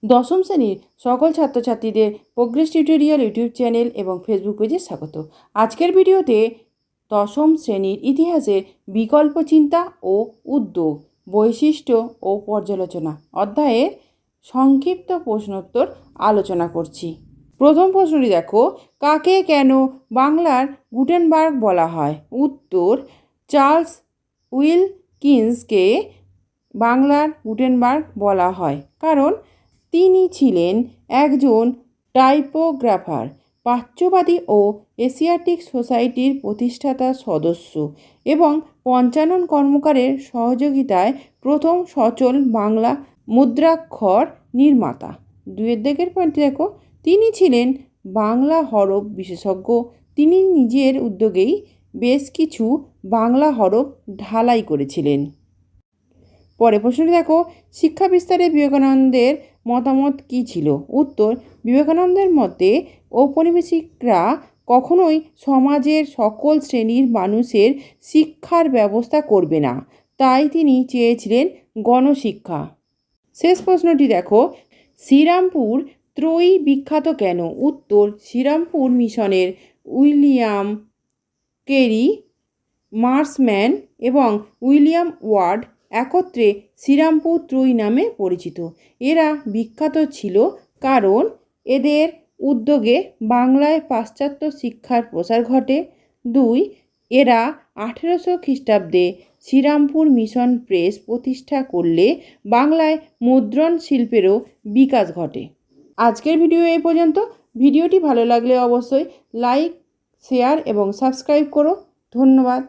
দশম শ্রেণীর সকল ছাত্রছাত্রীদের প্রোগ্রেস টিউটোরিয়াল ইউটিউব চ্যানেল এবং ফেসবুক পেজে স্বাগত। আজকের ভিডিওতে দশম শ্রেণীর ইতিহাসের বিকল্প চিন্তা ও উদ্যোগ, বৈশিষ্ট্য ও পর্যালোচনা অধ্যায়ের সংক্ষিপ্ত প্রশ্নোত্তর আলোচনা করছি। প্রথম প্রশ্নটি দেখো, কাকে কেন বাংলার গুটেনবার্গ বলা হয়? উত্তর, চার্লস উইলকিন্সকে বাংলার গুটেনবার্গ বলা হয় কারণ তিনি ছিলেন একজন টাইপোগ্রাফার, প্রাচ্যবাদী ও এশিয়াটিক সোসাইটির প্রতিষ্ঠাতা সদস্য এবং পঞ্চানন কর্মকারের সহযোগিতায় প্রথম সচল বাংলা মুদ্রাক্ষর নির্মাতা। দুয়ের দিকের পয়েন্ট দেখো, তিনি ছিলেন বাংলা হরফ বিশেষজ্ঞ। তিনি নিজের উদ্যোগেই বেশ কিছু বাংলা হরফ ঢালাই করেছিলেন। পরে প্রশ্নটি দেখো, শিক্ষা বিস্তারে বিবেকানন্দের মতামত কী ছিল? উত্তর, বিবেকানন্দের মতে ঔপনিবেশিকরা কখনোই সমাজের সকল শ্রেণীর মানুষের শিক্ষার ব্যবস্থা করবে না, তাই তিনি চেয়েছিলেন গণশিক্ষা। শেষ প্রশ্নটি দেখো, শ্রীরামপুর ত্রয়ী বিখ্যাত কেন? উত্তর, শ্রীরামপুর মিশনের উইলিয়াম কেরি, মার্শম্যান এবং উইলিয়াম ওয়ার্ড একত্রে শ্রীরামপুর ত্রয়ী নামে পরিচিত। এরা বিখ্যাত ছিল কারণ এদের উদ্যোগে বাংলায় পাশ্চাত্য শিক্ষার প্রসার ঘটে। 2, এরা 1800 খ্রিস্টাব্দে শ্রীরামপুর মিশন প্রেস প্রতিষ্ঠা করলে বাংলায় মুদ্রণ শিল্পেরও বিকাশ ঘটে। আজকের ভিডিও এই পর্যন্ত। ভিডিওটি ভালো লাগলে অবশ্যই লাইক, শেয়ার এবং সাবস্ক্রাইব করো। ধন্যবাদ।